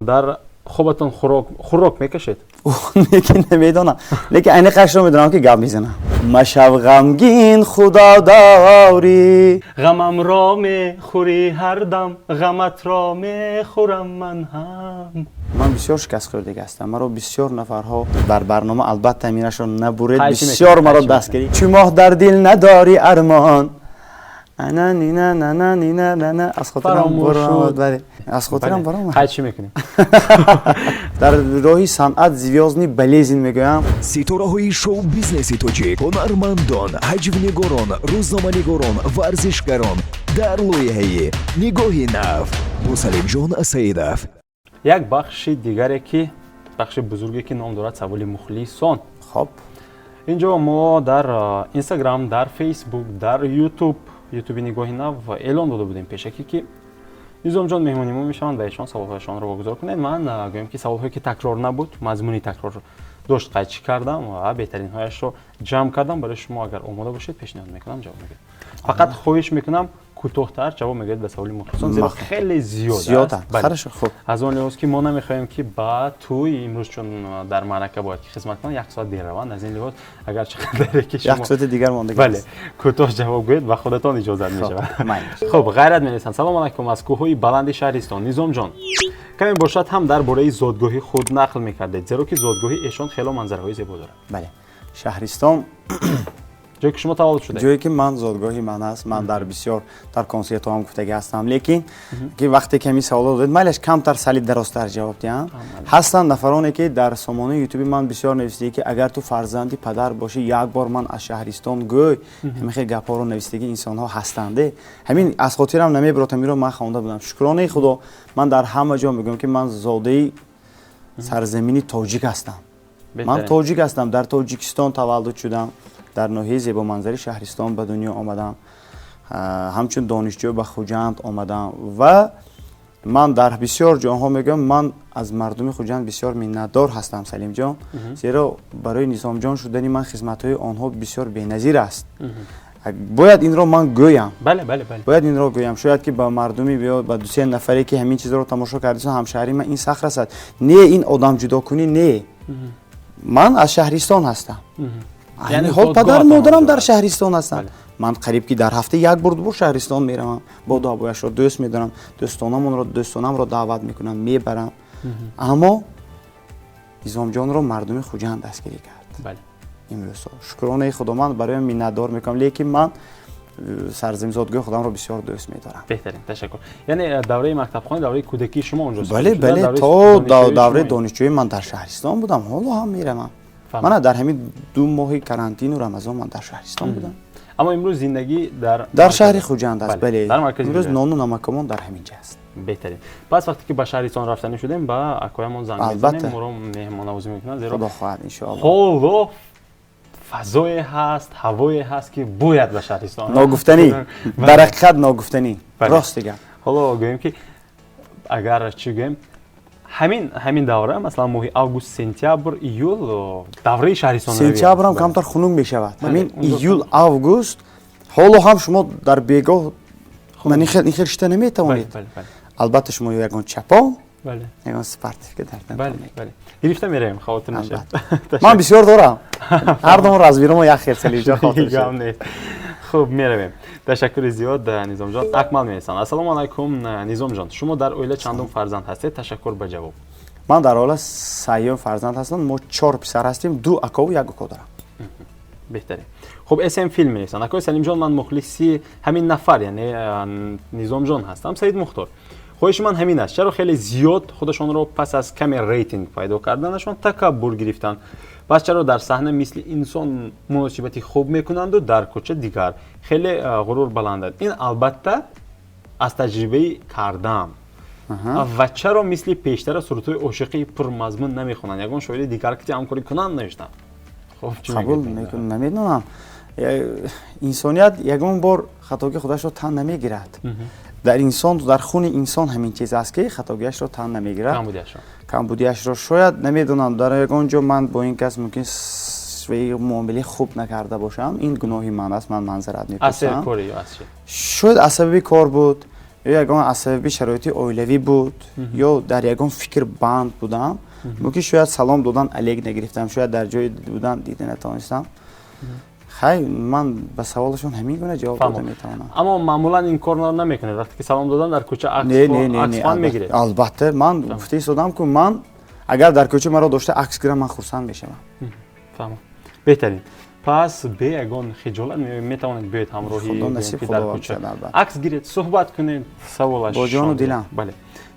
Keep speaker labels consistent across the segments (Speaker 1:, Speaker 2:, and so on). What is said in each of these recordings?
Speaker 1: در خوابتون خوراک میکشید؟
Speaker 2: لیکن نمیدونم، لیکن این قشر رو میدونم که گپ میزنم. مشب غمگین خدا داری،
Speaker 1: غمم را میخوری هر دم، غمت را میخورم من هم.
Speaker 2: من بسیار شکست خورده هستم. مرا بسیار نفرها بر برنامه البته امینشو نبرید، بسیار مرا دستگیری. چه ماه در دل نداری ارمان، انا نینا نانا نینا نانا از خاطرم برام، بله از خاطرم برام.
Speaker 1: خیلی چی میکنیم؟
Speaker 2: در راهی صنعت زیوزنی بلیزین میگویم.
Speaker 3: ситораҳои шоу бизнеси тоҷик, ҳунармандон, ҳаҷвнигорон, рӯзноманигорон, варзишгарон дар лоиҳаи нигоҳи нав бо Салимҷон Саидов.
Speaker 1: یک بخش دیگری که بخش بزرگی که نام دارد سوال مخلصان.
Speaker 2: خب
Speaker 1: اینجا ما در اینستاگرام، در فیسبوک، در یوتیوب نگاهی نو اعلان داده بودیم پیشکی که نظام جان مهمانیمون میشوند و ایشان سوالهایشان رو واگذار کنید. من گویم که سوالهایی که تکرار نبود، مضمونی تکرار داشت قیچی کردم و بهترین هایش رو جمع کردم برای شما. اگر آماده باشید پیشنهاد میکنم جواب میگید. فقط خواهش میکنم کوتاه‌تر جواب میگید به سوال مخلصان، زیرا خیلی زیاده.
Speaker 2: خیلیش خوب.
Speaker 1: از اون لحاظ که ما نمیخوایم که بعد توی امروز چون در معرکه باید که خدمت کنم 1 ساعت دیر روند، از این لحاظ اگر چقدر که شما
Speaker 2: 1 ساعت دیگر مونده.
Speaker 1: بله کوتاه جواب گوید و خودتان اجازه میشه. خب غیرت می‌نویسند سلام علیکم از کوههای بلند شهرستان. نظام جان کمی باشد هم درباره زادگاهی خود نقل میکردید، زیرا که زادگاهی ایشان خیلی منظرهای زیبا داره.
Speaker 2: بله شهرستان
Speaker 1: جایی که شما تولد شده؟
Speaker 2: جایی که من زادگاهی من است. من در بسیار در کنسرت هم گفتگی هستم، لیکن که وقتی کمی سوال دادید مالش کمتر سالی درست‌تر جواب دادم. هستند نفرانی که در سامانه یوتیوب من بسیار نوشته که اگر تو فرزندی پدر باشی یک بار من از شهرستان گوی، همین خیلی گپا رو نوشته که انسان ها هستند. همین از خاطرم نمیبراتم میرو من خوانده بودم. شکرانه خدا من در همه جا میگم که من زاده سرزمینی تاجیک هستم. من تاجیک هستم، در تاجیکستان تولد شدم، در ناحیه زیبا منظری شهرستان به دنیا آمدم، همچون دانشجو به خوجند آمدم و من در بسیار جاها میگم من از مردم خوجند بسیار منتدار هستم سلیم جان، زیرا برای نظام جان شدن من خدمت‌های آنها بسیار بی‌نظیر است. باید این را من گویم.
Speaker 1: بله
Speaker 2: باید این را گویم. شاید که با مردمی بیاد با 2-3 نفری که همین چیزا رو تماشا کردن همشهری من این سخت است. نه این آدم جدا کنی، نه من از شهرستان هستم. یعنی حال پدر مادرم در شهرستان هستن. من قریب که در هفته 1 بار 2 بار شهرستان میرم، با دابایش رو دوست میدارم، دوستانم رو دعوت میکنم میبرم. اما نظام جان رو مردم خوجند دستگیری کرد.
Speaker 1: بله
Speaker 2: امروز شکرانه خدا من برای منتدار میکنم، لیکن من سرزمین زادگاه خودم رو بسیار دوست میدارم.
Speaker 1: بهترین تشکر. یعنی دوره مکتب خانه دوره کودکی شما اونجاست؟
Speaker 2: بله تا دوره دانشجویی من در شهرستان بودم، حالا هم میرم. من در همین 2 ماه کرانتین و رمضان من در شهرستان بودم.
Speaker 1: اما امروز زندگی در
Speaker 2: شهر خوجند است. بله امروز نان و نمکمون در همینجا است.
Speaker 1: بهترین. پس وقتی که به شهرستان رفتنی شدیم با اکویمون زنگ میزنیم، ما رو مهمان نوازی میکنن، زیرا
Speaker 2: خدا خواهد ان شاء الله
Speaker 1: حالا فضای هست، هوایی هست که باید به شهرستان
Speaker 2: ناگفتنی، در حقیقت ناگفتنی. راست دیگه.
Speaker 1: حالا گویم که اگر چی گویم همین دوره مثلا ماه اوگوست، سپتامبر، ایول دوره شهرستان
Speaker 2: سپتامبر هم کمتر خنک میشود. همین ایول، اوگوست حالا هم شما در بیگاه من این خیلی شته نمیتوانید. البته شما یگان چپا،
Speaker 1: بله
Speaker 2: یگان سپارتیفیکت دارید.
Speaker 1: بله گرفته میریم خاطر نشه.
Speaker 2: من بسیار دارم. هر دوم راز بیرم و یک خیر سلی جا خاطر شه.
Speaker 1: خب میرویم. تشکر زیاد نظام جان. اکمل میرسن. السلام علیکم نظام جان، شما در اویله چندم فرزند هستید؟ تشکر به جواب.
Speaker 2: من در اویله 3 فرزند هستم. ما 4 پسر هستیم، 2 اکا و 1 اکا دارم.
Speaker 1: بهتره. خب اسم فیلم میرسن. اکای سلیم جان من مخلصی همین نفر یعنی نظام جان هستم، سید مختار. خواهش من همین است، چرا خیلی زیاد خودشون رو پس از کمی ریتینگ پیدا کردنشون تکبر گرفتن، پس چرا در صحنه مثل انسان مناسبتی خوب میکنند و در کوچه دیگر خیلی غرور بلندند؟ این البته از تجربه کردم. و چرا مثل پیشتر سرودهای عاشقی پرمضمون نمیخونن؟ یگان شاعری دیگر که همکاری کنند نوشتن. خب
Speaker 2: قبول میکنم. نمیدونم انسانیت یگان بار خطاگی خودش رو تن نمیگیرد. در انسان، در خون انسان همین چیز است که خطاگیش رو تن نمیگیرد، کمبودیش رو. شاید نمیدونم در یگان جا من با این کس ممکن معامله خوب نکرده باشم، این گناهی من است، من معذرت میخوام. شاید عصبی کار بود یا یگان عصبی شرایطی اویلوی بود یا در یگان فکر بند بودم ممکن شاید سلام دادن علیک نگرفتم شاید در جای بودن دیده نتوانستم خیلی من به سوالشون همین گونه جواب داده میتونم
Speaker 1: اما معمولا این کار رو نمیکنه وقتی که سلام دادن در کوچه عکس فان میگیره
Speaker 2: البته من گفته ایستادم که من اگر در کوچه مرا داشته عکس گیرم من خرسند میشم
Speaker 1: فهمم بهترین پس به یگان خجالت میتوانید بیاید همراهی در کوچه عکس گیرید صحبت کنید سوالش
Speaker 2: با جان و دلم
Speaker 1: بله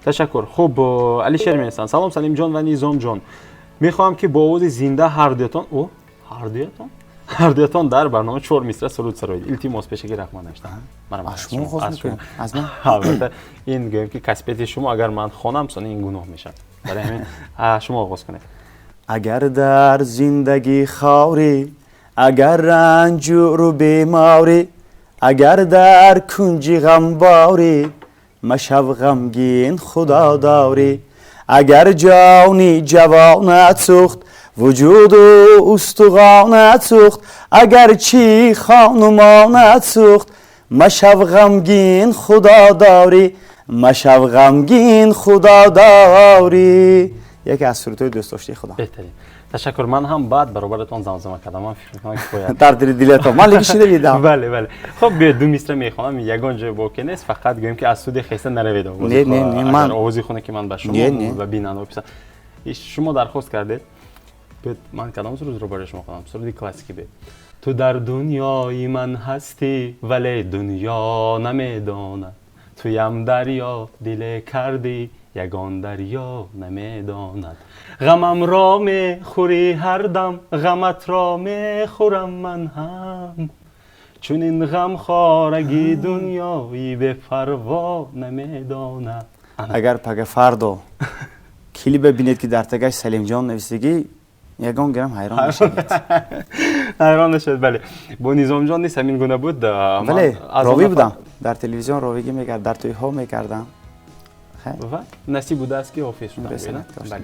Speaker 1: تشکر خب علی شرمیستان سلام سلیم جان و نیزام جان میخوام که با آواز زنده هر دوتان در برنامه 4 مصرع سرود سرایید التماس پیشگی رحمان نوشتم
Speaker 2: شما خواست میکنم از من
Speaker 1: البته این گویم که کسبیت شما اگر من خوانم سن این گناه میشه برای همین شما آغاز کنید
Speaker 2: اگر در زندگی خاوری اگر رنجور و بیماری اگر در کنج غم باری مشو غمگین خدا داری اگر جانی جوانت سوخت وجود و استخوانت سوخت اگر چی خانمانت سوخت مشو غمگین خدا داری مشو غمگین خدا داری یکی از سرودهای دوست داشته خدا
Speaker 1: بهترین تشکر من هم بعد برابرتون زمزمه کردم من فکر می‌کنم که باید
Speaker 2: در دلتون من لیک شده دیدم
Speaker 1: بله خب به دو مصرع میخوام یگان جای باکی نیست فقط گویم که از سود خسته نروید
Speaker 2: نه من
Speaker 1: آوازی خونه که من به شما و بیننده پیشم شما درخواست کردید من کدام سرود رو برای شما خواندم سرودی کلاسیکی به تو در دنیای من هستی ولی دنیا نمیداند تویم دریا دل کردی یگان دریا نمیداند غمم را میخوری هر دم غمت را میخورم من هم چون این غم خارگی دنیایی به پروا نمیداند
Speaker 2: اگر پگه فردا کلیپ ببینید که در تگش سلیم جان نویسگی یگان گرم حیران میشید
Speaker 1: حیران نشد بله با نیزام جان نیست همین گونه بود
Speaker 2: بله راوی بودم در تلویزیون راویگی میکرد در توی ها میکردم
Speaker 1: و نصیب بوده است که حافظ شدم بله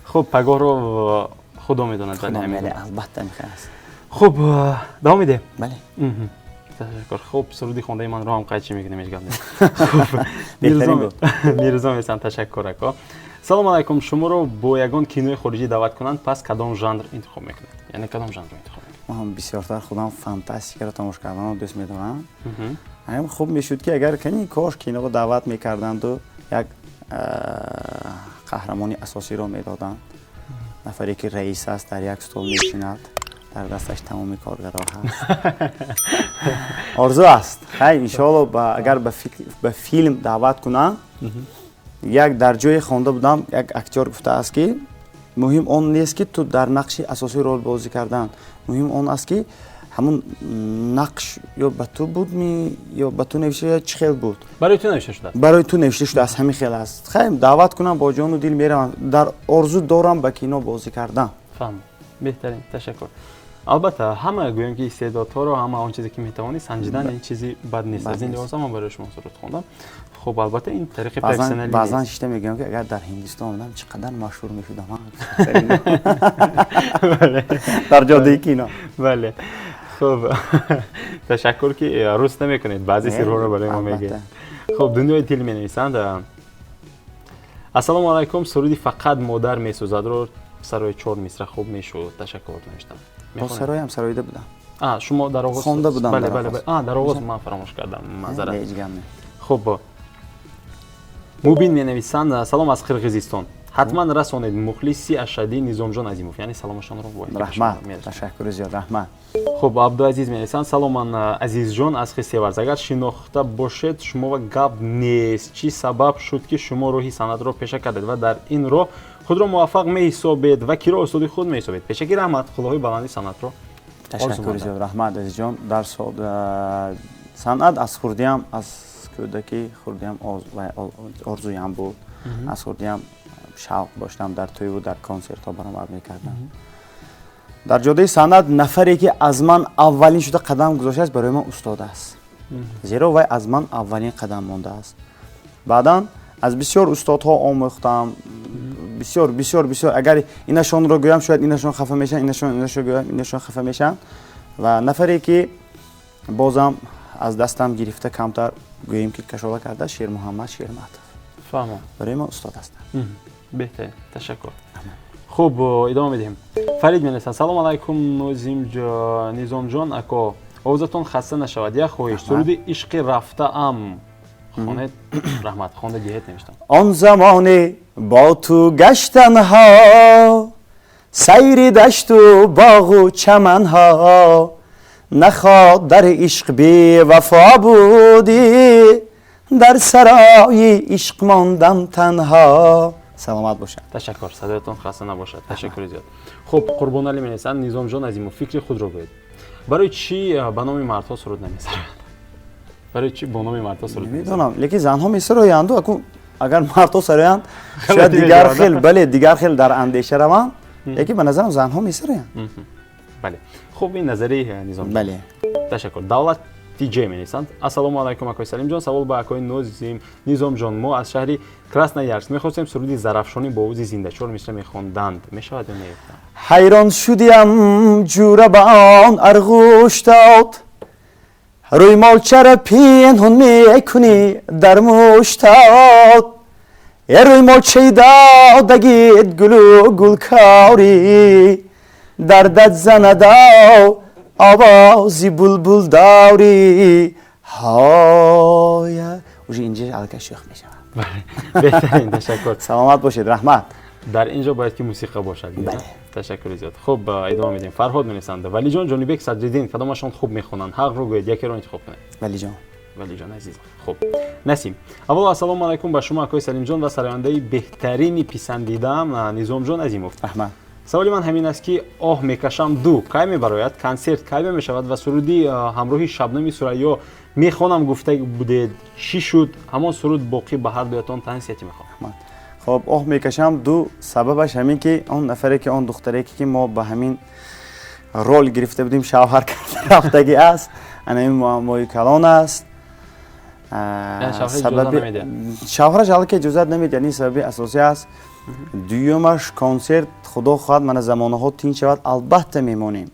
Speaker 1: خب پگاه رو خدا میداند
Speaker 2: بله البته میخواست
Speaker 1: خب دام میده
Speaker 2: بله
Speaker 1: تشکر خب سرودی خونده من رو هم قیچی میگنیم ایش گم میرزا میسن تشکر اکا سلام علیکم شما رو با یگان کینوی خارجی دعوت کنند پس کدام ژانر انتخاب میکنید یعنی کدام ژانر رو انتخاب میکنید
Speaker 2: من بسیارتر خودم فانتاستیک رو تماشا کردن رو دوست میدارم همین خوب میشد که اگر کنی کاش کینو رو دعوت میکردند و یک قهرمانی اساسی رو میدادند نفری که رئیس است در یک استول میشیند در دستش تمامی کارگرها هست آرزو است خیلی انشالله اگر به فیلم دعوت کنن یک در جای خوانده بودم یک اکتور گفته است که مهم اون نیست که تو در نقش اساسی رول بازی کردن مهم اون است که همون نقش یا به تو بود یا به تو نوشته یا چه خیل بود
Speaker 1: برای تو نوشته شده
Speaker 2: برای تو نوشته شده از همین خیل است خیلی دعوت کنم با جان و دل میرم در آرزو دارم به کینو بازی کردن
Speaker 1: فهم بهترین تشکر البته همه گویم که استعدادها رو همه اون چیزی که میتوانی سنجیدن این چیزی بد نیست از این لحاظ من برای شما سرود خوندم خب البته این طریق پرسنلی
Speaker 2: بعضا شیشته میگم که اگر در هندوستان بودم چقدر مشهور میشدم در جاده کینا
Speaker 1: بله خب تشکر که روست نمیکنید بعضی سرها رو برای ما میگید خب دنیای دل مینویسند السلام علیکم سرودی فقط مادر میسوزد رو سرای 4 مصرع خوب میشد تشکر نوشتم
Speaker 2: با سرای هم سرایده بودم
Speaker 1: شما در آغاز
Speaker 2: خونده بودم
Speaker 1: بله در آغاز من فراموش کردم معذرت خب مبین مینویسند سلام از قرقیزستان حتما رسانید مخلصی اشدی نیزام جان عظیموف یعنی سلامشان رو باید
Speaker 2: رحمت تشکر زیاد رحمت
Speaker 1: خب عبدالعزیز مینویسند سلام من عزیز جان از خسیورز اگر شناخته باشید شما و گپ نیست چی سبب شد که شما روحی سند را پیشه کردید و در این راه خود را موفق می‌حسابید و کی را استاد خود می‌حسابید پیشگی رحمت خدای بلندی سند را
Speaker 2: تشکر زیاد رحمت عزیز جان در سند از خوردیم از کودکی خوردیم آرزویم بود از خوردیم شوق داشتم در توی و در کنسرت ها برآمد میکردم در جاده سند نفری که از من اولین شده قدم گذاشته است برای من استاد است زیرا وی از من اولین قدم مانده است بعدا از بسیار استادها آموختم بسیار اگر اینشون رو گویم شاید اینشون خفه میشن اینشون گویم اینشون خفه میشن و نفری که بازم аз дастам гирифта камтар гӯем ки кашола карда Шермуҳаммад Шерматов
Speaker 1: фаҳмам.
Speaker 2: барои мо устод астад.
Speaker 1: беҳтарин, ташаккур. хуб, идома медиҳем. Фарид менависад: салом алайкум Низомҷон ако, овозатон хаста нашавад. Як хоҳиш, суруди ишқи рафтаам хонед. раҳмат, хонда диҳед навиштам.
Speaker 2: он замоне бо ту гаштанҳо, сайри дашту боғу чаманҳо, наход дар ишқ бевафо будӣ, дар сарои ишқ мондам танҳо. саломат бошад.
Speaker 1: ташаккур, садоятон хаста набошад. ташаккури зиёд. хуб, Қурбонали менависанд: Низомҷон азимов, фикри худро гӯед. барои чӣ ба номи мардҳо суруд намесарояд? барои чӣ бо номи мардҳо суруд намесарояд?
Speaker 2: медонам, лекин занҳо месароянду. агар мардҳо сароянд шояд дигар хел, бале дигар хел дар андеша раванд, лекин ба назарам занҳо месароянд.
Speaker 1: бале. хуб, ин назари Низомҷон.
Speaker 2: бале.
Speaker 1: ташаккур. Давлат тиҷей менависанд: ассалому алайкум акои Салимҷон, савол ба акои Низомҷон. мо аз шаҳри Красноярск мехостем суруди Зарафшони бо овози зиндачор мисра мехонданд. мешавад ё не?
Speaker 2: ҳайрон шудиам ҷура ба он арғуш дод, рӯй молчара пинҳон мекунӣ дар муштод. рӯй молчаи додагит гулу гулкорӣ, дардат занадав овози булбул дорӣ. ҳоя уже инҷа алка шӯх мешавад.
Speaker 1: беҳтарин, ташаккур.
Speaker 2: саломат бошед, раҳмат.
Speaker 1: дар инҷо бояд ки мусиқа бошад. ташаккури зиёд. хуб, идома медиҳем. Фарҳод менависанд: валиҷон Ҷонибек Садриддин кадомашон хуб мехонанд? ҳақро гӯед, якеро интихоб кунед. валиҷон азиз. хуб, Насим: аввало ассалому алайкум ба шумо акои Салимҷон ва сарояндаи беҳтарини писандидаам Низомҷон Азимов.
Speaker 2: раҳмат.
Speaker 1: саволи ман ҳамин аст ки оҳ мекашам ду кай мебарояд, консерт кай мешавад ва суруди ҳамроҳи Шабнами Сурайё мехонам гуфта будед, чӣ шуд? ҳамон суруд боқӣ ба ҳар дуятон таҳнисияти мехоҳам.
Speaker 2: хоб, оҳ мекашам ду сабабаш ҳамин ки он нафаре ки он духтаре ки мо ба ҳамин рол гирифта будем шавҳар карда рафтагӣ аст, анамин муаммои калон аст. шавҳараш аллаке иҷозат намедиҳад, ин сабаби асосӣ аст. дуюмаш консерт худо хоҳад мана замонаҳо тинч шавад, албатта мемонем.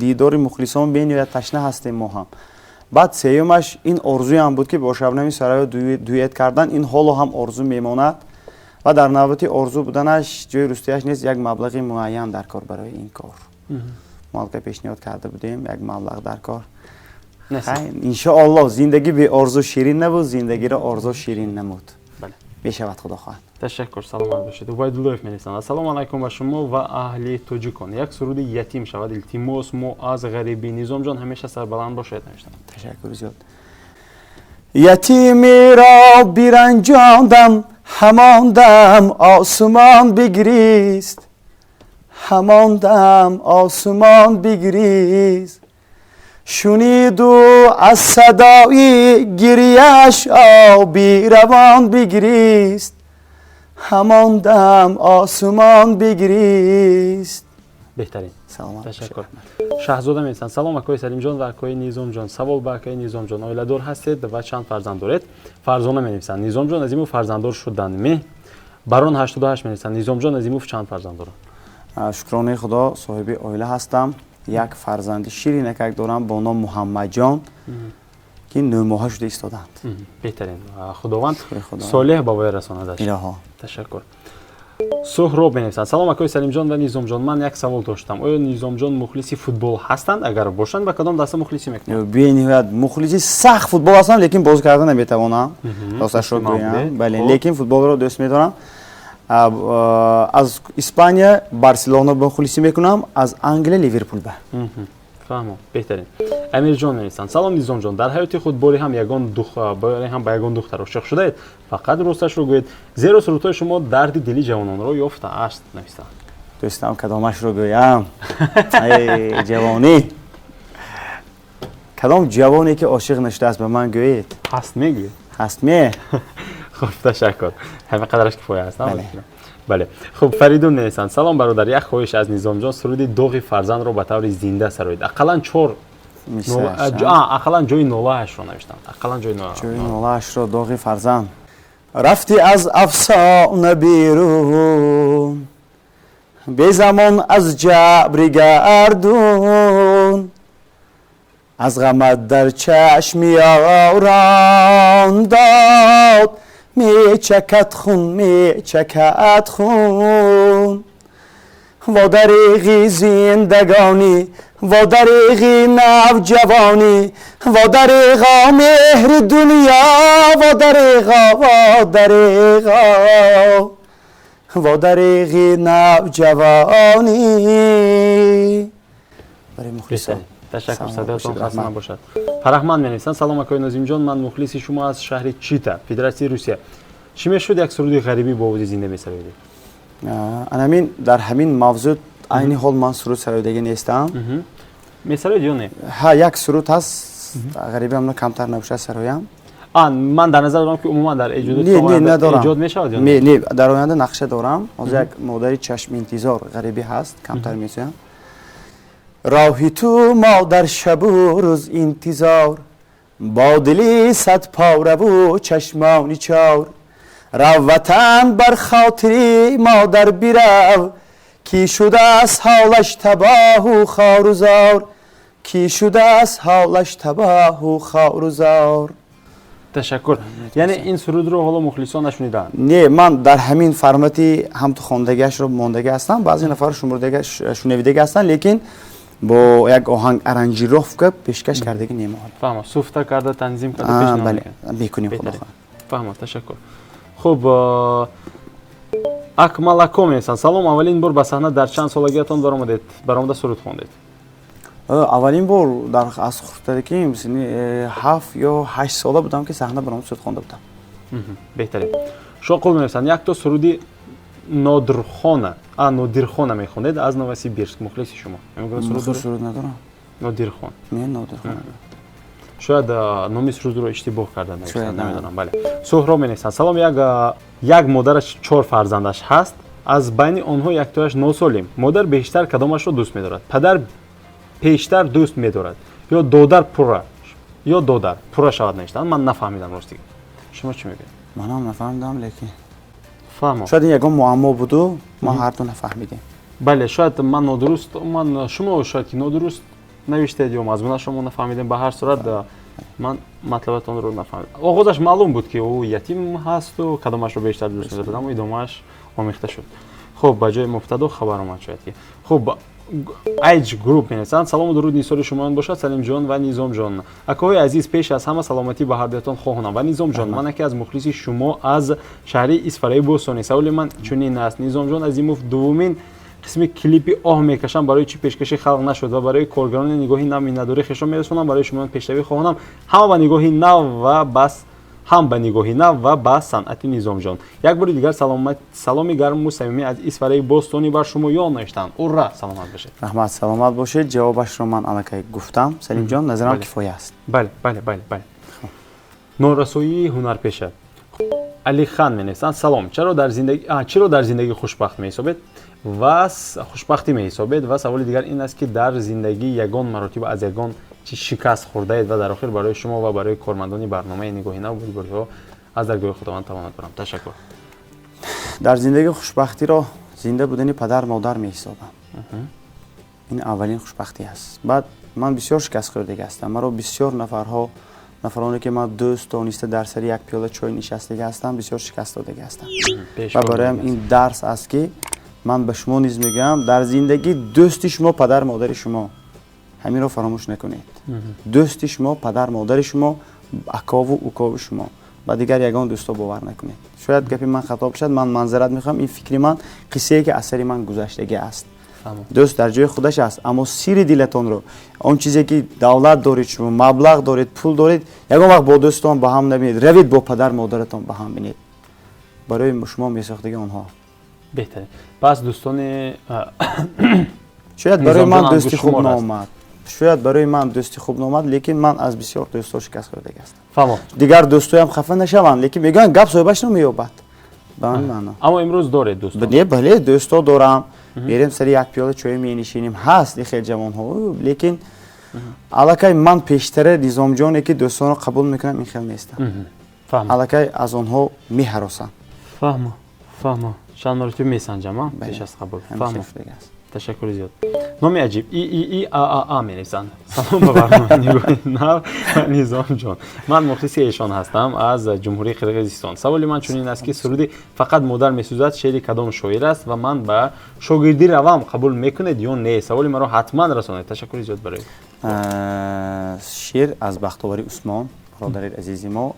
Speaker 2: дидори мухлисон бениҳоят ташна ҳастем мо ҳам. баъд сеюмаш ин орзуям буд ки бо Шабнами Сурайё дуэт кардан, ин ҳоло ҳам орзу мемонад ва дар навбати орзу буданаш ҷои рустияш нест, як маблағи муайян дар кор барои ин кор. мо алка пешниҳод карда будем, як маблағ дар кор. иншоаллоҳ зиндагӣ бе орзу ширин набуд, зиндагиро орзу ширин намуд. мешавад, худо хоҳад.
Speaker 1: ташаккур, саломат бошед. Убайдуллоев менависанд: ассалому алайкум ба шумо ва аҳли Тоҷикон. як суруди ятим шавад, илтимос, мо аз ғарибӣ. Низомҷон ҳамеша сарбаланд бошед. навиштам.
Speaker 2: ташаккур зиёд. ятимеро биранҷондам, ҳамон дам осмон бигрист, ҳамон дам осмон бигрист. шуниду аз садои гирияш оби равон бигрист, ҳамон дам осмон бигрист.
Speaker 1: беҳтарин.
Speaker 2: саломат.
Speaker 1: ташаккур. шаҳзода менависанд: салом акои Салимҷон ва акои Низомҷон. савол ба акои Низомҷон. оиладор ҳастед ва чанд фарзанд доред? Фарзона менависанд: Низомҷон Азимов фарзанддор шуданд ме? барон 88 менависанд: Низомҷон Азимов чанд фарзанд дорад?
Speaker 2: шукрони худо, соҳиби оила ҳастам. як фарзанди ширинакак дорам бо ном Муҳаммаҷон ки 9 моҳа шуда истоданд.
Speaker 1: беҳтарин. худованд солеҳ ба воя расонадаш.
Speaker 2: илоҳо.
Speaker 1: ташаккур. Суҳроб менависанд: салом акои Салимҷон ва Низомҷон. ман як савол доштам. оё Низомҷон мухлиси футбол ҳастанд? агар бошанд, ба кадом даста мухлисӣ мекунанд?
Speaker 2: бениҳоят мухлиси сахт футбол ҳастам, лекин бозӣ карда наметавонам. росташро гӯям, бале, лекин футболро дӯст медорам. аз Испания Барселона мухлисӣ мекунам, аз Англия Ливерпул ба.
Speaker 1: фаҳмам. беҳтарин. Амирҷон менависанд: салом Низомҷон, дар ҳаёти худ боре ҳам ба ягон духтар ошиқ шудаед? фақат росташро гӯед, зеро сурудҳои шумо дарди дили ҷавононро ёфтааст. навистанд.
Speaker 2: дӯстам кадомашро гӯям? ҷавонӣ. кадом ҷавоне ки ошиқ нашудааст ба ман гӯед?
Speaker 1: ҳаст мегӯед?
Speaker 2: ҳаст ме.
Speaker 1: хуб, ташаккур. ҳама қадараш кифоя аст. бале. хуб, Фаридун менависанд: салом бародар, як хоҳиш аз Низомҷон, суруди доғи фарзандро ба таври зинда сароед. ақаллан 4 ақаллан ҷои нолаашро навиштанд. ақаллан ҷои
Speaker 2: нолаашро доғи фарзанд. рафти аз афсона берун, безамон аз ҷабри гардун, از غمت در چشم یاران داد می چکد خون و دریغی زندگانی و دریغی نوجوانی و دریغا مهر دنیا و دریغی نوجوانی. برای مخلصان
Speaker 1: تشکر، صدایتان خسته نباشد. فرهمند می‌نویسند سلام آقای ناظم جان، من مخلص شما از شهر چیتا، فدراسیون روسیه. چی میشد یک سرود غریبی با وجود زنده می‌سرایید؟
Speaker 2: همین در همین موضوع عین حال من سرود سرایدگی نیستم.
Speaker 1: می‌سرایید یا نه؟
Speaker 2: ها یک سرود هست غریبی هم کمتر نباشه سرایم.
Speaker 1: من در نظر دارم که عموما در ایجاد ایجاد می‌شود یا
Speaker 2: نه؟ در آینده نقشه دارم. از یک مادری چشم انتظار غریبی هست کمتر می‌سایم. راهی تو ما در شب و روز انتظار با دلی صد پاره و چشمانی چار رو وطن بر خاطری مادر بیرو کی شده است حالش تباه و خوار و زار کی شده است حالش تباه و خوار و زار.
Speaker 1: تشکر. یعنی این سرود رو حالا مخلصان نشنیدن؟
Speaker 2: نه، من در همین فرمتی هم تو خواندگیش رو ماندگی هستم، بعضی نفر شنیدگی هستن، لیکن با یک آهنگ ارنجیروفکا پیشکش کردگی نیمه حال.
Speaker 1: فهمم. سوفته کرده، تنظیم کرده، پیشنهاد
Speaker 2: بله میکنیم. خدا
Speaker 1: فهمم. تشکر. خب اکمل اکومیسان سلام، اولین بار به صحنه در چند سالگیتان برآمده سرود خواندید؟
Speaker 2: اولین بار در از خردگی مثلا 7 یا 8 ساله بودم که صحنه برام سرود خوانده بودم.
Speaker 1: بهتره. شغل می‌نویسند یک تا سرودی نادرخانه میخوندید از نووسیبیرسک، مخلص شما.
Speaker 2: من سرود ندارم.
Speaker 1: نادرخان.
Speaker 2: نه نادرخان.
Speaker 1: شاید نامی سرود رو اشتباه کردن، نمیدونم. بله. سهراب می‌نویسند سلام، یک مادرش 4 فرزندش هست، از بین آنها یک تایش ناسالم. مادر بیشتر کدامش را دوست می‌دارد؟ پدر پیشتر دوست می‌دارد یا دادر پورا شود نوشتن؟ من نفهمیدم راستی. شما چی میگید؟
Speaker 2: من هم نفهمیدم، لیکن
Speaker 1: فهمم.
Speaker 2: شاید این یکم معما بود و ما هر دو نفهمیدیم.
Speaker 1: بله، شاید من شما شاید که نادرست نوشتید یا مضمون شما نفهمیدیم. به هر صورت من مطلبتون رو نفهمیدم. آغازش معلوم بود که او یتیم هست و کدامش رو بیشتر دوست دارد، اما ادامهش آمیخته شد. خب به جای مبتدا خبر اومد شاید که خب ایج گروپ می‌نویسند سلام و درود نیسان شما باشد سلیم جان و نیزام جان. اکاهای عزیز، پیش از همه سلامتی به هر دوتان خواهانم. و نیزام جان، من یکی از مخلصی شما از شهر اسفرای بوستانی. سوال من چنین است نیزام جان، از این دومین قسم کلیپی آه میکشم برای چی پیشکشی خلق نشد و برای کارگران نگاهی نو نداره خشم میرسونم. برای شما پیشروی خواهانم، هم به نگاهی نو و بس صنعت نیزام جان. یک بار دیگر سلامی گرم و صمیمی از اسفرای بوستانی بر شما یاد نوشتند. اورا سلامت باشید. رحمت
Speaker 2: سلامت باشید. جوابش رو من الکی گفتم سلیم جان، نظرم کفایه است.
Speaker 1: بله. نورسویی هنرپیشه. علی خان می‌نویسند سلام، چرا در زندگی خوشبخت می‌حسابید و خوشبختی می‌حسابید؟ و سوال دیگر این است که در زندگی یگان مراتب از یگان چی شکست خورده اید و در آخر برای شما و برای کارمندان برنامه نگاهی نو بودید از درگاه خداوند تمام دارم. تشکر.
Speaker 2: در زندگی خوشبختی را زنده بودن پدر مادر می‌حسابم. این اولین خوشبختی است. بعد من بسیار شکست خورده هستم. مرا بسیار نفرانی که من دوست دانسته در سر یک پیاله چای نشسته هستم بسیار شکست داده هستم. و برایم این درس است که من به شما نیز میگم در زندگی دوستی شما پدر مادر شما، همین رو فراموش نکنید. دوستی شما پدر مادر شما، اکا و اوکا شما، و دیگر یگان دوستا باور نکنید. شاید گپی من خطا باشد، من معذرت میخوام. این فکری من قصه ای که اثری من گذشتگی است. دوست در جای خودش است، اما سیر دلتون رو، اون چیزی که دولت دارید شما، مبلغ دارید، پول دارید، یگان وقت با دوستان با هم نبینید، روید با پدر مادرتون با هم بینید. برای شما میساختگی اونها
Speaker 1: بهتره. پس دوستان
Speaker 2: شاید برای من دوستی خوب نامد، شاید برای من دوستی خوب نامد، لیکن من از بسیار دوستا شکست خورده هستم.
Speaker 1: فهمم.
Speaker 2: دیگر دوستایم خفه نشوند، لیکن میگن گپ صحبتش نمییابد.
Speaker 1: اما امروز دارید دوستا؟
Speaker 2: بله دوستا دارم. میریم سر یک پیاله چای می نشینیم، هست این خیلی جوان ها، لیکن الکی من پیشتر نیزام جانی که دوستان رو قبول میکنم این خیلی نیستم. الکی از آنها میهراسم.
Speaker 1: فهمم. چند مرتبه میسنجم پیش از قبول. فهمم. تشکر زیاد. نام عجیب ای آ می‌نویسن. سلام به برنامه نیروی نو و نظام جان. من مخلص ایشان هستم از جمهوری قرقیزستان. سوالی من چنین است که سرودی فقط مادر می‌سوزد شعر کدام شاعر است و من به شاگردی روم قبول میکنید یا نه؟ سوالی مرا حتما رسانید. تشکر زیاد برای
Speaker 2: شعر از بختیاری عثمان برادر عزیز ما.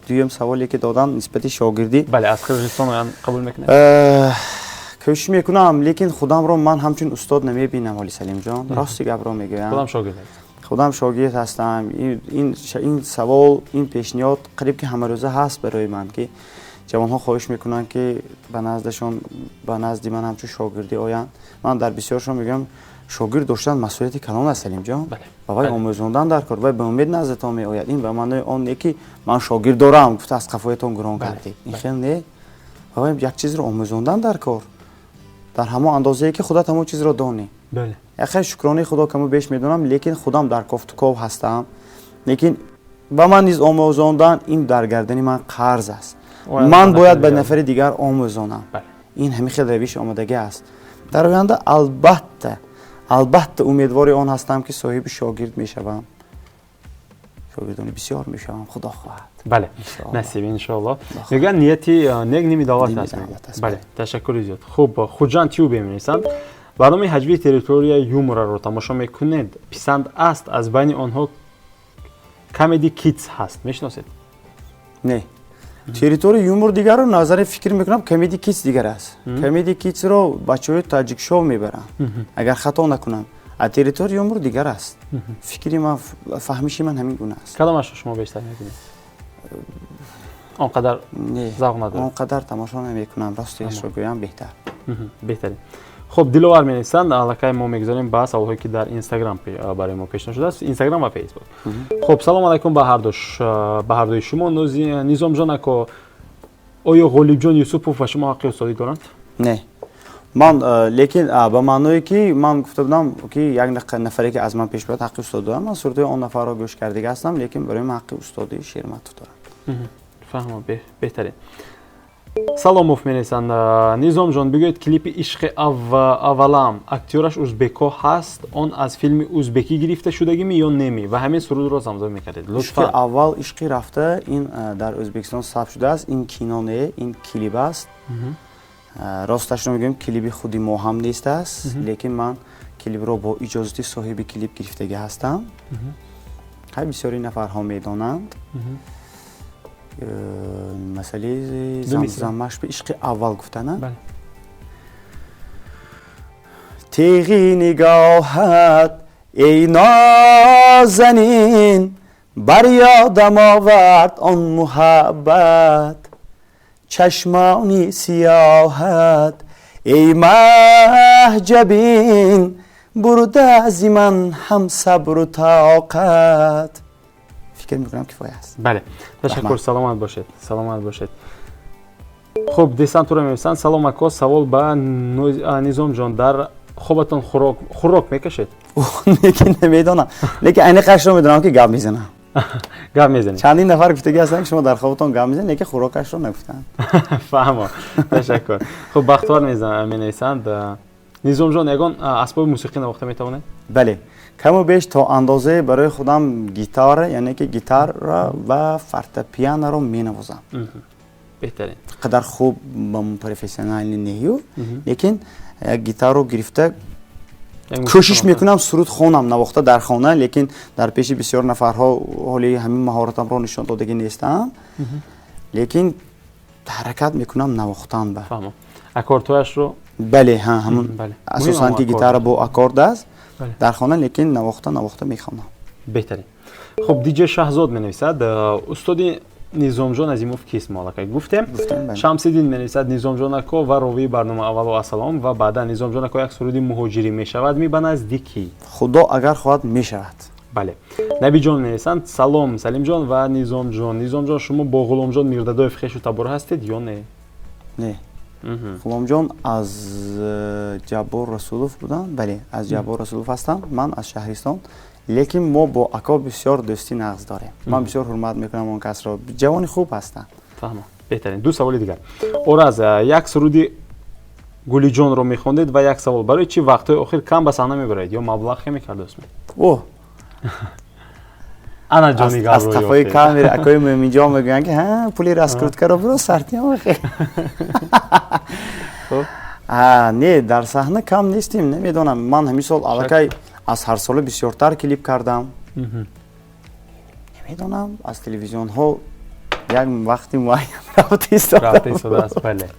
Speaker 2: دویم سوالی که دادم نسبت شاگردی
Speaker 1: بله از قرقیزستان قبول میکنید؟
Speaker 2: کوشش میکنم لیکن خودم رو من همچون استاد نمیبینم ولی سلیم جان راستی گپ رو میگویم.
Speaker 1: خودم شاگرد
Speaker 2: خودم شاگرد هستم. این سوال این پیشنهاد قریب که همه روزه هست برای من که جوان ها خواهش میکنن که به نزدشون به نزد من همچون شاگردی آیند. من در بسیارشون میگم شاگرد داشتن مسئولیت کلان است سلیم جان. بابای آموزوندن در کار و به امید نزدتان میآید. این به معنی آن که من شاگرد دارم گفت از قفایتون گران کردی. این خیلی نه. بابا یک چیز رو آموزوندن در کار در همه اندازه‌ای که خودت همون چیز رو دانی.
Speaker 1: بله.
Speaker 2: اخیر شکرانه خدا کمو بیش میدونم لیکن خودم در کافتکو هستم. لیکن با من نیز آموزوندن این در گردن من قرض است. من باید به نفر دیگر آموزونم. این همین خیلی روش آمادگی است. در آینده البته امیدوار آن هستم که صاحب شاگرد میشوم. شاگردان بسیار میشوم خدا خواهد.
Speaker 1: بله نصیب ان شاء الله. میگن نیتی نگ نمیداوت است. بله تشکر زیاد. خوب خوجان تیوب می‌نویسند برنامه حجوی تریتوریا یومور رو تماشا میکنید پسند است از بین آنها کمدی کیتس هست میشناسید؟
Speaker 2: نه تریتوری یومور دیگر رو نظر فکر میکنم کمدی کیتس دیگر است. کمدی کیتس رو بچهای تاجیک شو میبرن اگر خطا نکنم. تریتوری یومور دیگر است. فکری من فهمیش من همین گونه است.
Speaker 1: کدامش شما بیشتر میبینید؟ آنقدر ذوق نداره.
Speaker 2: آنقدر تماشا نمیکنم راستش رو بگم
Speaker 1: بهترین. خب دلوار می‌نویسند علاقه ما می‌گذاریم به سوالایی که در اینستاگرام برای ما پیشنهاد شده است اینستاگرام و فیسبوک. خب سلام علیکم به هر دوی شما. نظام جان اکو آیا غالب جان یوسفوف و شما حق استادی دارند؟
Speaker 2: نه من لیکن به معنی که من گفته بودم که یک نفری که از من پیش بیاد حق استادی دارم. من صورت اون نفر را گوش کرده هستم لیکن برای من حق استادی شعر مطلوب دارم.
Speaker 1: فهمم بهترین. سلاموف می‌نویسند نظام جان بگویید کلیپ عشق اولم اکتورش ازبکو هست آن از فیلم ازبکی گرفته شدگی می یا نمی و همین سرود رو زمزمه می‌کردید لطفاً.
Speaker 2: عشق اول عشقی رفته این در ازبکستان ثبت شده است. این کینو نه این کلیپ است. راستش رو میگم کلیپ خودی ما هم نیست است لیکن من کلیپ رو با اجازه صاحب کلیپ گرفتگی هستم. خیلی بسیاری نفرها میدانند. مسئله زمزمش به عشق اول گفتنه.
Speaker 1: بله.
Speaker 2: تیغی نگاهت ای نازنین بر یادم آورد آن محبت چشمانی سیاهت ای محجبین برده از من هم صبر و طاقت. فکر میکنم کفایه است.
Speaker 1: بله تشکر. سلامت باشید. سلامت باشید. خب دیسانتور می‌نویسند سلام اکو سوال به نظام جان در خوابتون خوراک میکشید؟
Speaker 2: لیکن نمیدونم لیکن عین قش رو میدونم که گپ میزنم.
Speaker 1: گپ میزنید؟
Speaker 2: چندین نفر گفتگی هستن که شما در خوابتون گپ میزنید لیکن خوراکش رو نگفتن.
Speaker 1: فهمم. تشکر. خب بختیار می‌نویسند نظام جان یگان اسباب موسیقی نواخته میتونه؟
Speaker 2: بله کم و بیش تا اندازه برای خودم گیتار یعنی که گیتار و فورتپیانو رو مینوازم.
Speaker 1: بهترین.
Speaker 2: قدر خوب پروفسیونال نیو لیکن گیتار رو گرفته کوشش میکنم سرود خونم نواخته در خانه لیکن در پیش بسیار نفرها حالی همین مهارتم رو نشان دادگی نیستم لیکن حرکت میکنم نواختن به.
Speaker 1: فهمم. اکوردهایش رو؟
Speaker 2: بله همون اساساً که گیتار با اکورد است در خانه لیکن نواخته میخوانم.
Speaker 1: بهترین. خب دیجی شهزاد می‌نویسد استادی نظام جان عظیموف کیست مالکه گفتم شمس‌الدین می‌نویسد نظام جان اکو و راوی برنامه اول و السلام و بعدا نظام جان اکو یک سرودی مهاجری میشود می به نزدیکی
Speaker 2: خدا اگر خواهد میشود.
Speaker 1: بله. نبی جان می‌نویسند سلام سلیم جان و نظام جان شما با غلام جان میردادوف خویش و تبر هستید یا نه؟
Speaker 2: نه غلام جان از جبار رسولوف بودن. بله از جبار رسولوف هستم. من از شهرستان لیکن ما با اکا بسیار دوستی نقض داریم. من بسیار حرمت میکنم اون کس را. جوانی خوب هستن.
Speaker 1: فهمم. بهترین. دو سوال دیگر. اور از یک سرودی гулиҷонро мехондед ва як савол барои чӣ вақтҳои охир кам ба саҳна мебароед ё маблағ хе мекард дӯст
Speaker 2: اوه
Speaker 1: ана ҷони
Speaker 2: از صفای کامل اکوی میجام میگن که ها پولی راسکروت کرو برو سرتی هم خیلی نه در صحنه کم نیستیم نمیدونم من همین سال علاقه از هر سال بسیارتر کلیپ کردم نمیدونم از تلویزیون ها یک وقتی معین رفته است
Speaker 1: بله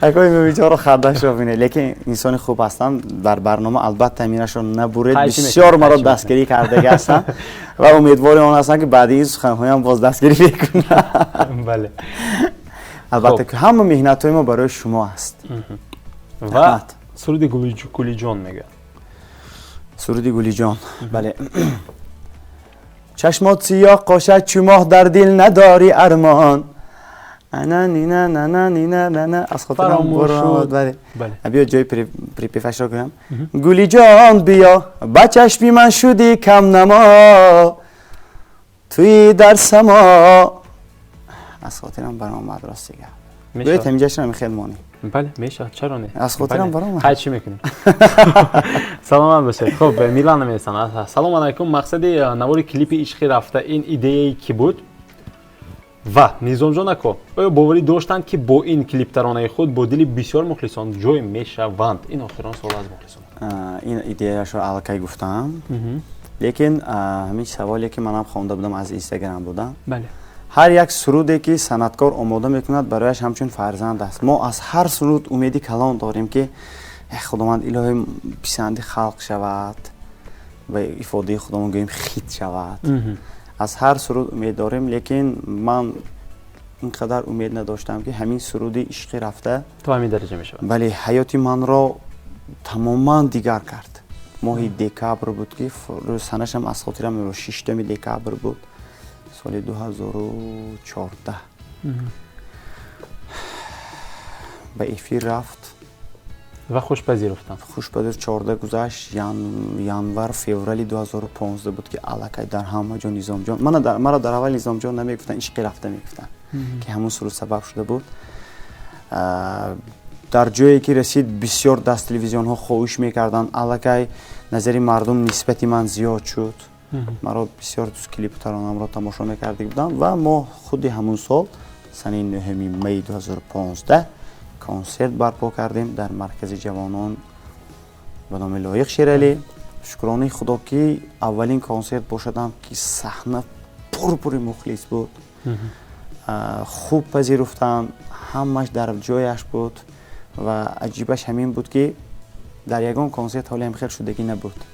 Speaker 2: اکوی میجارو خرده شو بینه لیکن انسان خوب هستن در برنامه البته تامینش رو نبرید بسیار مرا دستگیری کرده هستن و امیدوارم اون هستن که بعد این سخن‌های هم باز دستگیری بکنن
Speaker 1: بله
Speaker 2: البته که همه مهنت‌های ما برای شما است
Speaker 1: و سرود گولیجان میگه
Speaker 2: سرود گولیجان بله چشمات سیاه قاشق چو ماه در دل نداری ارمان انا نینا نانا نینا نانا از خاطرم برو بله بیا جای پریپیفش رو کنم گولی جان بیا با چشمی من شدی کم نما توی در سما از خاطرم برام مدرسه دیگه باید همیجهش رو خیلی مانی
Speaker 1: بله میشه چرا نه
Speaker 2: از خاطرم برام
Speaker 1: خیلی چی میکنیم سلام باشید خب میلان میرسن سلام علیکم مقصد نوار کلیپ عشقی رفته این ایده ای کی بود و نظام جان اکو آیا باوری داشتند که با این کلیپ ترانه خود با دل بسیار مخلصان جای میشوند این آخران سوال از مخلصان
Speaker 2: این ایده رو علاقه گفتم لیکن همین سوالی که منم خوانده بودم از اینستاگرام بودم
Speaker 1: بله
Speaker 2: هر یک سرودی که صنعتکار آماده میکند برایش همچون فرزند است ما از هر سرود امیدی کلان داریم که خداوند الهی پسند خلق شود و افاده خداوند گوییم خیت شود از هر سرود امید داریم لیکن من اینقدر امید نداشتم که همین سرود عشقی رفته
Speaker 1: تو همین درجه میشه
Speaker 2: ولی حیاتی من را تماما دیگر کرد ماه دکبر بود که روز سنش هم از خاطرم 6 دکبر بود سال 2014 به افیر رفت
Speaker 1: و خوش پذیرفتم
Speaker 2: خوش پذیر 14 گذشت ینور فوریه 2015 بود که علاقه در همه جا نظام جان مرا در اول نظام جان نمیگفتن عشقی رفته میگفتن که همون سرود سبب شده بود در جایی که رسید بسیار دست تلویزیون ها خواهش میکردن علاقه نظری مردم نسبتی من زیاد شد مرا بسیار دوست کلیپ ترانه‌ام را تماشا میکردیم بودم و ما خود همون سال سنه 9 می 2015 کنسرت برپا کردیم در مرکز جوانان به نام لایق شیرالی شکرانه خدا که اولین کنسرت باشدم که صحنه پر مخلص بود خوب پذیرفتن همش در جایش بود و عجیبش همین بود که در یگان کنسرت حالی هم خیلی شدگی نبود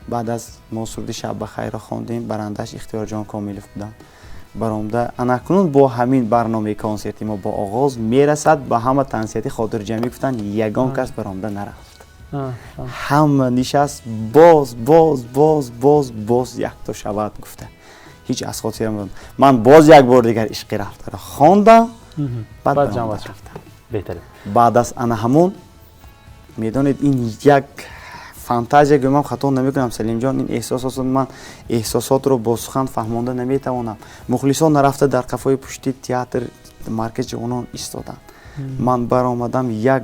Speaker 2: بعد از ما سرود شب بخیر را خواندیم برندش اختیار جان کاملوف بودن برآمده اناکنون با همین برنامه کنسرتی ما با آغاز میرسد به همه تنسیتی خاطر جمعی گفتن یگان کس برآمده نرفت همه نشست باز یک تا شود گفته هیچ از خاطرم من باز یک بار دیگر عشقی رفته را خواندم بعد جمع رفتم
Speaker 1: بهتره
Speaker 2: بعد از انا همون میدونید این یک فانتازی که من خطا نمیکنم سلیم جان این احساسات رو با سخن فهمانده نمیتوانم مخلصان نرفته در قفای پشتی تئاتر مرکز جوانان ایستادن من برآمدم یک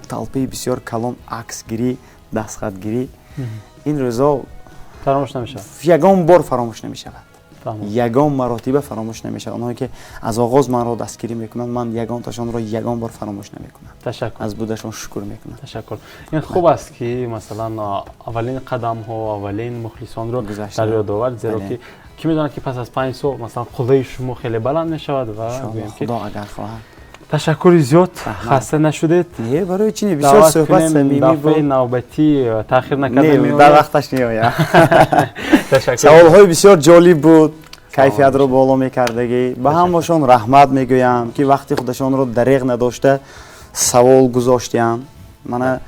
Speaker 2: طلبه بسیار کلان عکس گیری دستخط گیری این روزا
Speaker 1: فراموش نمیشه
Speaker 2: یگان بار فراموش نمیشود یگان مراتب فراموش نمیشه اونایی که از آغاز من را دستگیری میکنن من یگان تاشون را یگان بار فراموش نمیکنم
Speaker 1: تشکر
Speaker 2: از بودشون شکر میکنم
Speaker 1: تشکر این خوب است که مثلا اولین قدم ها اولین مخلصان رو در یاد آورد زیرا که کی میدونه که پس از 5 سال مثلا خدای شما خیلی بلند میشود و
Speaker 2: خدا اگر خواهد
Speaker 1: تشکر زیاد خسته نشدید
Speaker 2: نه برای چی بسیار صحبت صمیمی بود
Speaker 1: نوبتی تاخیر نکردیم
Speaker 2: نه در وقتش نمیاد
Speaker 1: تشکر
Speaker 2: سوال های بسیار جالب بود کیفیت رو بالا میکردگی به همشون رحمت میگویم که وقتی خودشون رو دریغ نداشته سوال گذاشتیم من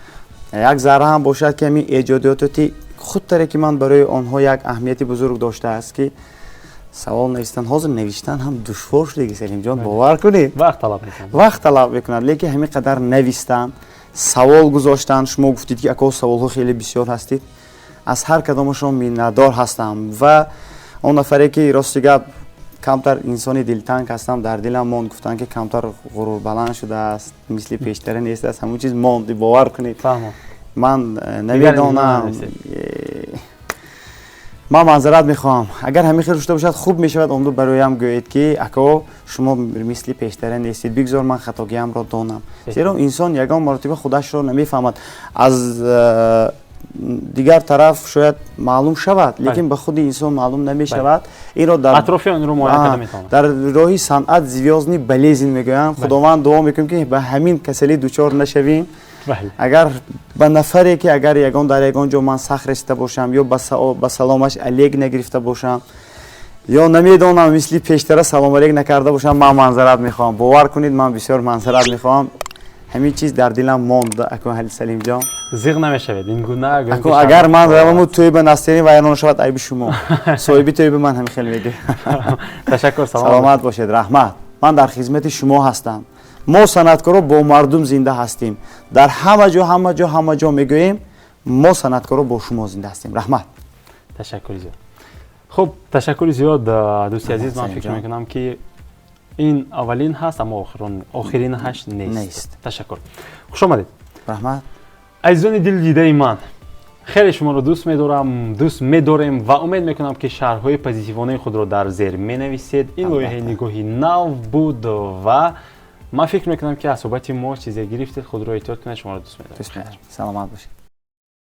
Speaker 2: یک ذره هم باشد که می ایجادیاتی خود تره که من برای آنها یک اهمیتی بزرگ داشته است که سوال نوشتن حاضر نوشتن هم دشوار شده سلیم جان باور کنید وقت طلب میکنند لیکن همین قدر نوشتن سوال گذاشتن شما گفتید که اکو سوال ها خیلی بسیار هستید از هر کدامشون میندار هستم و اون نفری که راست گپ камтар инсони дилтанг ҳастам, дар дилам монд, гуфтанд ки камтар ғурурбаланд шудааст, мисли пештара нест аст, ҳамон чиз монди, бовар кунед. Ман намедонам. ман маъзарат мехоҳам. Агар ҳамин хел шуда бошад, хуб мешавад омду бароям гӯед ки ако шумо мисли пештара нестед, бигзор ман хатогиамро донам. Зеро инсон ягон маротиба худашро намефаҳмад. Аз дигар тараф шояд маълум шавад, лекин ба худи инсон маълум намешавад. Инро дар
Speaker 1: атрофиёнро муайян карда метавонад.
Speaker 2: Дар роҳи санъат звёздни болезнь мегӯянд. Худованд дуо мекунем ки ба ҳамин касалӣ дучор нашавем. агар ба нафаре ки агар ягон дар ягон ҷо ман сахт ресида бошам ё ба саломаш алег нагирифта бошам ё намедонам мисли пештара салом алег накарда бошам, ман манзарат мехоҳам. бовар кунед, ман бисёр манзарат мехоҳам. ҳамин чиз дар дилам монд. ако Ҳали Салим ҷон,
Speaker 1: зиғ намешавед ин гуна
Speaker 2: ако агар ман раваму тӯйба настери вайрон шавад, айби шумо. соҳиби тӯйби ман ҳамин хел мегӯ.
Speaker 1: ташаккур,
Speaker 2: саломат бошед. раҳмат. ман дар хизмати шумо ҳастам. мо санъаткоро бо мардум зинда ҳастем. дар ҳама ҷо мегӯем мо санъаткоро бо шумо зинда ҳастем. раҳмат.
Speaker 1: ташаккури зиёд. хуб, ташаккури зиёд дӯсти азиз. ман фикр мекунам ки ин аввалин ҳаст, аммо охиринаш нест. ташаккур. хуш омадед.
Speaker 2: раҳмат.
Speaker 1: азизони дилдидаи ман, хеле шуморо дӯст медорем ва умед мекунам ки шарҳҳои позитивонаи худро дар зер менависед. ин лоиҳаи нигоҳи нав буд ва ман фикр мекунам ки аз суҳбати мо чизе гирифтед. худро эҳтиёт кунед. шуморо дӯст медорем.
Speaker 2: саломат бошед.